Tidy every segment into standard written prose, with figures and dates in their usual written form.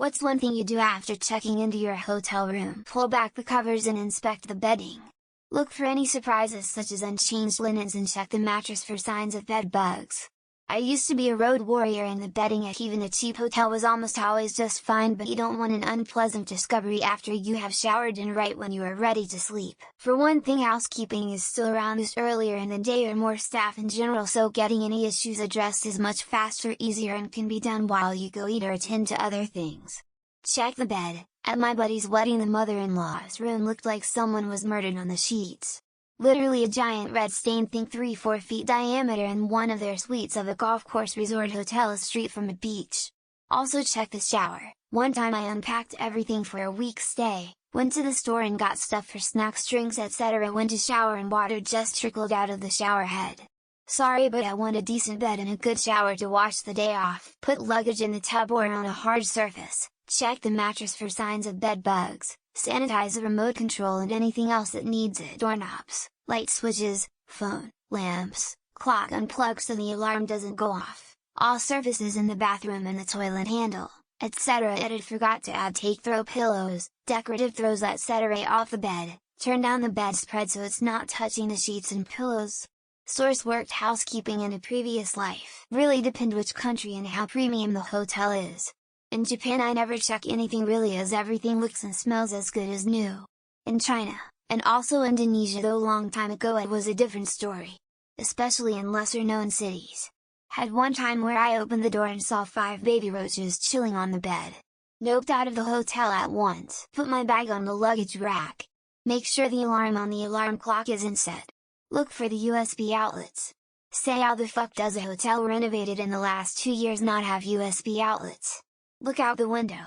What's one thing you do after checking into your hotel room? Pull back the covers and inspect the bedding. Look for any surprises such as unchanged linens and check the mattress for signs of bed bugs. I used to be a road warrior and the bedding at even a cheap hotel was almost always just fine, but you don't want an unpleasant discovery after you have showered and right when you are ready to sleep. For one thing, housekeeping is still around this earlier in the day or more staff in general, so getting any issues addressed is much faster, easier, and can be done while you go eat or attend to other things. Check the bed. At my buddy's wedding, the mother-in-law's room looked like someone was murdered on the sheets. Literally a giant red stain, think 3-4 feet diameter, in one of their suites of a golf course resort hotel a street from a beach. Also check the shower. One time I unpacked everything for a week's stay, went to the store and got stuff for snacks, drinks, etc. Went to shower and water just trickled out of the shower head. Sorry, but I want a decent bed and a good shower to wash the day off. Put luggage in the tub or on a hard surface. Check the mattress for signs of bed bugs. Sanitize the remote control and anything else that needs it. Doorknobs, light switches, phone, lamps, clock unplug so the alarm doesn't go off, all surfaces in the bathroom and the toilet handle, etc. Edit forgot to add take throw pillows, decorative throws, etc. off the bed. Turn down the bedspread so it's not touching the sheets and pillows. Source: worked housekeeping in a previous life. Really depend which country and how premium the hotel is. In Japan I never check anything really, as everything looks and smells as good as new. In China, and also Indonesia, though long time ago, it was a different story. Especially in lesser known cities. Had one time where I opened the door and saw 5 baby roaches chilling on the bed. Noped out of the hotel at once. Put my bag on the luggage rack. Make sure the alarm on the alarm clock isn't set. Look for the USB outlets. Say, how the fuck does a hotel renovated in the last 2 years not have USB outlets? Look out the window.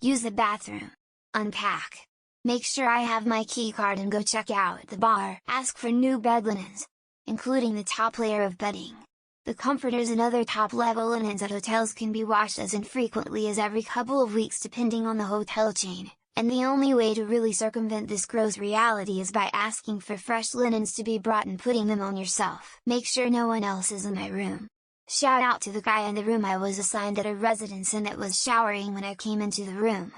Use the bathroom. Unpack. Make sure I have my key card and go check out the bar. Ask for new bed linens, including the top layer of bedding. The comforters and other top level linens at hotels can be washed as infrequently as every couple of weeks depending on the hotel chain, and the only way to really circumvent this gross reality is by asking for fresh linens to be brought and putting them on yourself. Make sure no one else is in my room. Shout out to the guy in the room I was assigned at a residence and that was showering when I came into the room.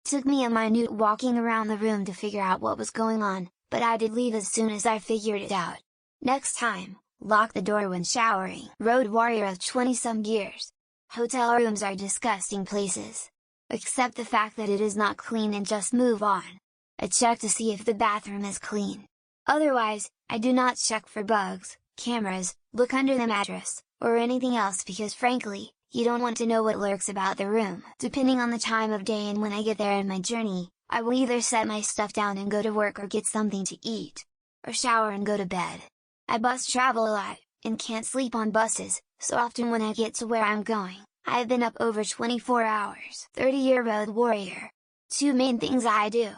Took me a minute walking around the room to figure out what was going on, but I did leave as soon as I figured it out. Next time, lock the door when showering. Road warrior of 20-some years. Hotel rooms are disgusting places. Accept the fact that it is not clean and just move on. I check to see if the bathroom is clean. Otherwise, I do not check for bugs, cameras, look under the mattress, or anything else, because frankly, you don't want to know what lurks about the room. Depending on the time of day and when I get there in my journey, I will either set my stuff down and go to work or get something to eat, or shower and go to bed. I bus travel a lot, and can't sleep on buses, so often when I get to where I'm going, I have been up over 24 hours. 30-year road warrior. 2 main things I do.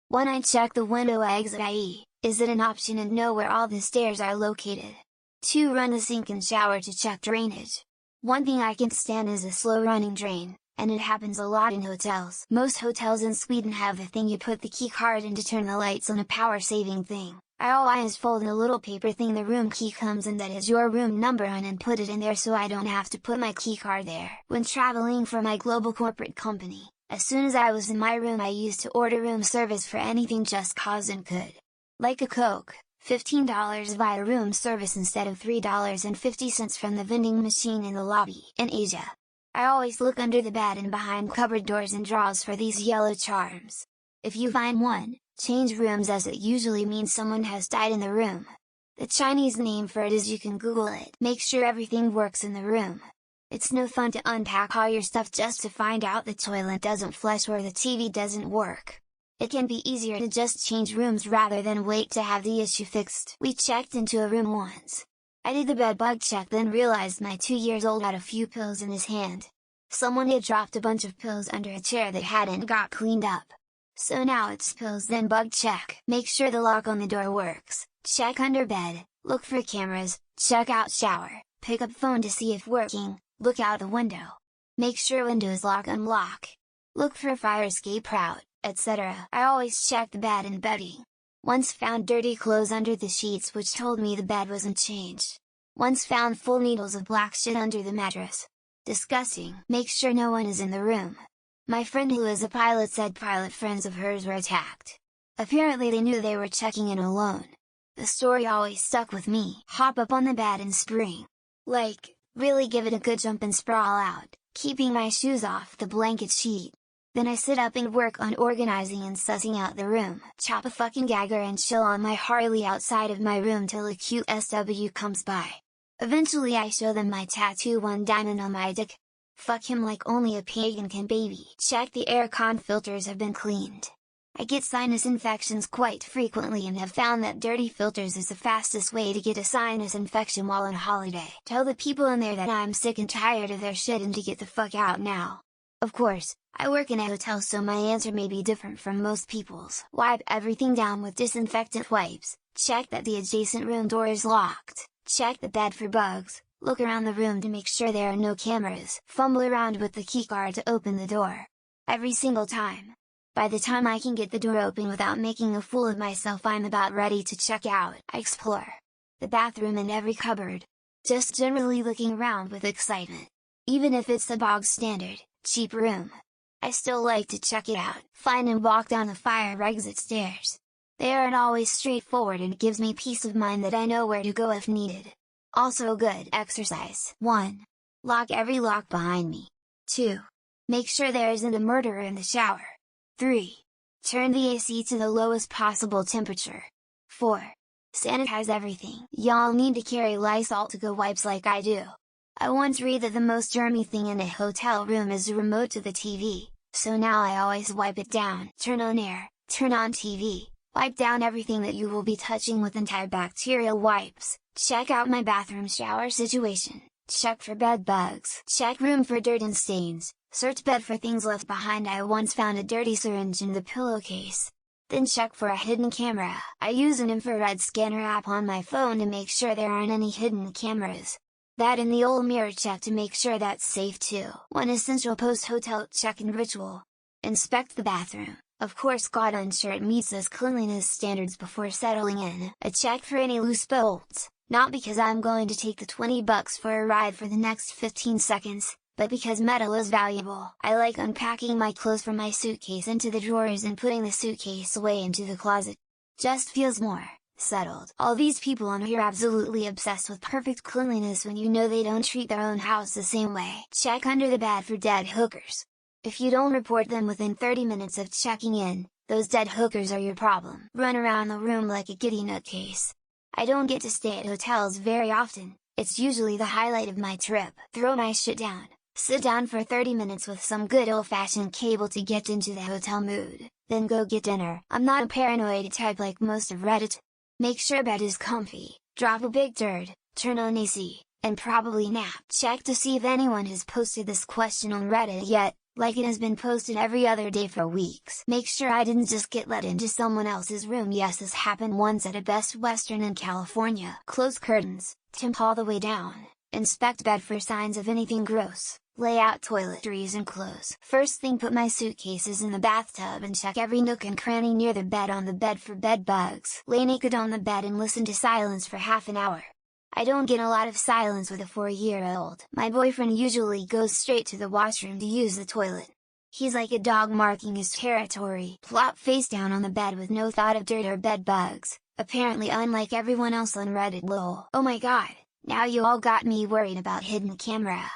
1. I check the window exit, i.e., is it an option, and know where all the stairs are located. 2. Run the sink and shower to check drainage. One thing I can't stand is a slow running drain, and it happens a lot in hotels. Most hotels in Sweden have the thing you put the key card in to turn the lights on, a power saving thing. I always fold in a little paper thing the room key comes in that has your room number on and put it in there so I don't have to put my key card there. When traveling for my global corporate company, as soon as I was in my room I used to order room service for anything just cause and could. Like a Coke, $15 via room service instead of $3.50 from the vending machine in the lobby. In Asia, I always look under the bed and behind cupboard doors and drawers for these yellow charms. If you find one, change rooms, as it usually means someone has died in the room. The Chinese name for it is, you can Google it. Make sure everything works in the room. It's no fun to unpack all your stuff just to find out the toilet doesn't flush or the TV doesn't work. It can be easier to just change rooms rather than wait to have the issue fixed. We checked into a room once. I did the bed bug check, then realized my 2-year-old had a few pills in his hand. Someone had dropped a bunch of pills under a chair that hadn't got cleaned up. So now it's pills then bug check. Make sure the lock on the door works. Check under bed, look for cameras, check out shower, pick up phone to see if working, look out the window. Make sure windows lock unlock. Look for fire escape route, etc. I always check the bed and bedding. Once found dirty clothes under the sheets which told me the bed wasn't changed. Once found full needles of black shit under the mattress. Disgusting. Make sure no one is in the room. My friend who is a pilot said pilot friends of hers were attacked. Apparently they knew they were checking in alone. The story always stuck with me. Hop up on the bed and spring. Like, really give it a good jump and sprawl out, keeping my shoes off the blanket sheet. Then I sit up and work on organizing and sussing out the room, chop a fucking gagger and chill on my Harley outside of my room till a cute SW comes by. Eventually I show them my tattoo, one diamond on my dick. Fuck him like only a pagan can, baby. Check the aircon filters have been cleaned. I get sinus infections quite frequently and have found that dirty filters is the fastest way to get a sinus infection while on holiday. Tell the people in there that I'm sick and tired of their shit and to get the fuck out now. Of course, I work in a hotel, so my answer may be different from most people's. Wipe everything down with disinfectant wipes, check that the adjacent room door is locked, check the bed for bugs, look around the room to make sure there are no cameras, fumble around with the keycard to open the door. Every single time. By the time I can get the door open without making a fool of myself, I'm about ready to check out. I explore the bathroom and every cupboard, just generally looking around with excitement. Even if it's the bog standard, cheap room, I still like to check it out, find and walk down the fire exit stairs. They aren't always straightforward and it gives me peace of mind that I know where to go if needed. Also good exercise. 1. Lock every lock behind me. 2. Make sure there isn't a murderer in the shower. 3. Turn the AC to the lowest possible temperature. 4. Sanitize everything. Y'all need to carry Lysol to-go wipes like I do. I once read that the most germy thing in a hotel room is the remote to the TV, so now I always wipe it down. Turn on air, turn on TV, wipe down everything that you will be touching with antibacterial wipes. Check out my bathroom shower situation. Check for bed bugs. Check room for dirt and stains. Search bed for things left behind. I once found a dirty syringe in the pillowcase. Then check for a hidden camera. I use an infrared scanner app on my phone to make sure there aren't any hidden cameras. That and the old mirror check to make sure that's safe too. One essential post-hotel check-in ritual. Inspect the bathroom. Of course, gotta ensure it meets those cleanliness standards before settling in. A check for any loose bolts, not because I'm going to take the $20 for a ride for the next 15 seconds, but because metal is valuable. I like unpacking my clothes from my suitcase into the drawers and putting the suitcase away into the closet. Just feels more settled. All these people on here absolutely obsessed with perfect cleanliness when you know they don't treat their own house the same way. Check under the bed for dead hookers. If you don't report them within 30 minutes of checking in, those dead hookers are your problem. Run around the room like a giddy nutcase. I don't get to stay at hotels very often, it's usually the highlight of my trip. Throw my shit down, sit down for 30 minutes with some good old-fashioned cable to get into the hotel mood, then go get dinner. I'm not a paranoid type like most of Reddit. Make sure bed is comfy, drop a big turd, turn on AC, and probably nap. Check to see if anyone has posted this question on Reddit yet, like it has been posted every other day for weeks. Make sure I didn't just get let into someone else's room. Yes, this happened once at a Best Western in California. Close curtains, tint all the way down, inspect bed for signs of anything gross. Lay out toiletries and clothes. First thing, put my suitcases in the bathtub and check every nook and cranny near the bed on the bed for bed bugs. Lay naked on the bed and listen to silence for half an hour. I don't get a lot of silence with a 4-year-old. My boyfriend usually goes straight to the washroom to use the toilet. He's like a dog marking his territory. Plop face down on the bed with no thought of dirt or bed bugs, apparently unlike everyone else on Reddit. Lol. Oh my god, now you all got me worried about hidden camera.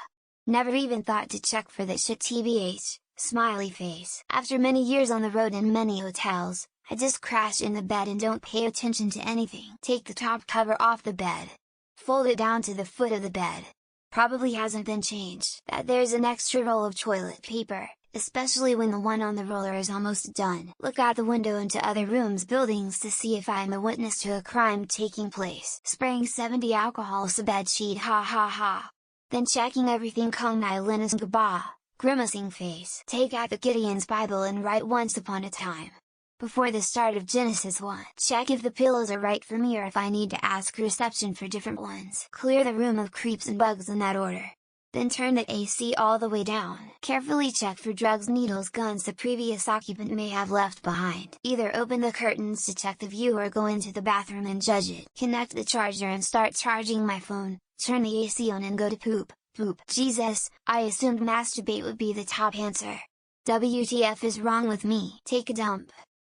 Never even thought to check for that shit, tbh, smiley face. After many years on the road in many hotels, I just crash in the bed and don't pay attention to anything. Take the top cover off the bed. Fold it down to the foot of the bed. Probably hasn't been changed. That there's an extra roll of toilet paper, especially when the one on the roller is almost done. Look out the window into other rooms, buildings to see if I'm a witness to a crime taking place. Spraying 70 alcohol so bed sheet, ha ha ha. Then checking everything. Kong Nai Linus Gaba, grimacing face. Take out the Gideon's Bible and write once upon a time. Before the start of Genesis 1. Check if the pillows are right for me or if I need to ask reception for different ones. Clear the room of creeps and bugs in that order. Then turn the AC all the way down. Carefully check for drugs, needles, guns the previous occupant may have left behind. Either open the curtains to check the view or go into the bathroom and judge it. Connect the charger and start charging my phone. Turn the AC on and go to poop. Poop. Jesus, I assumed masturbate would be the top answer. WTF is wrong with me? Take a dump.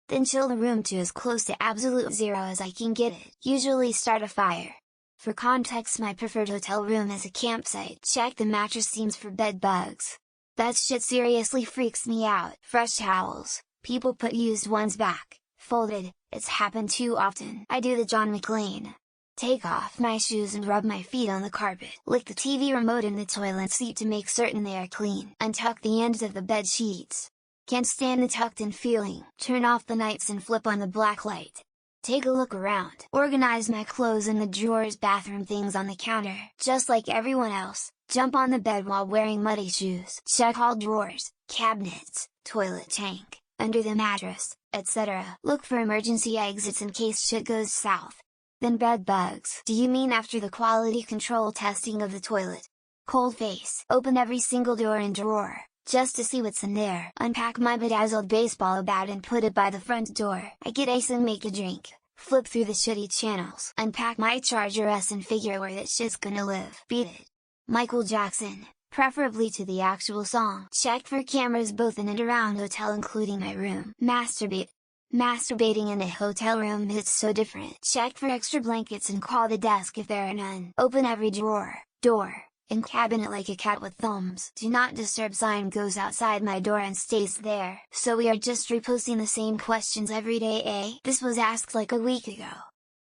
Then chill the room to as close to absolute zero as I can get it. Usually start a fire. For context, my preferred hotel room is a campsite. Check the mattress seams for bed bugs. That shit seriously freaks me out. Fresh towels. People put used ones back, folded. It's happened too often. I do the John McClane. Take off my shoes and rub my feet on the carpet. Lick the TV remote and the toilet seat to make certain they are clean. Untuck the ends of the bed sheets. Can't stand the tucked in feeling. Turn off the lights and flip on the black light. Take a look around. Organize my clothes in the drawers, bathroom things on the counter. Just like everyone else, jump on the bed while wearing muddy shoes. Check all drawers, cabinets, toilet tank, under the mattress, etc. Look for emergency exits in case shit goes south. Then bed bugs. Do you mean after the quality control testing of the toilet? Cold face. Open every single door and drawer, just to see what's in there. Unpack my bedazzled baseball bat and put it by the front door. I get ice and make a drink. Flip through the shitty channels. Unpack my charger S and figure where that shit's gonna live. Beat it. Michael Jackson, preferably to the actual song. Check for cameras both in and around hotel including my room. Masturbate. Masturbating in a hotel room hits so different. Check for extra blankets and call the desk if there are none. Open every drawer, door, and cabinet like a cat with thumbs. Do not disturb sign goes outside my door and stays there. So we are just reposting the same questions every day, eh? This was asked like a week ago.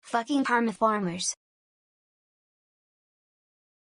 Fucking karma farmers.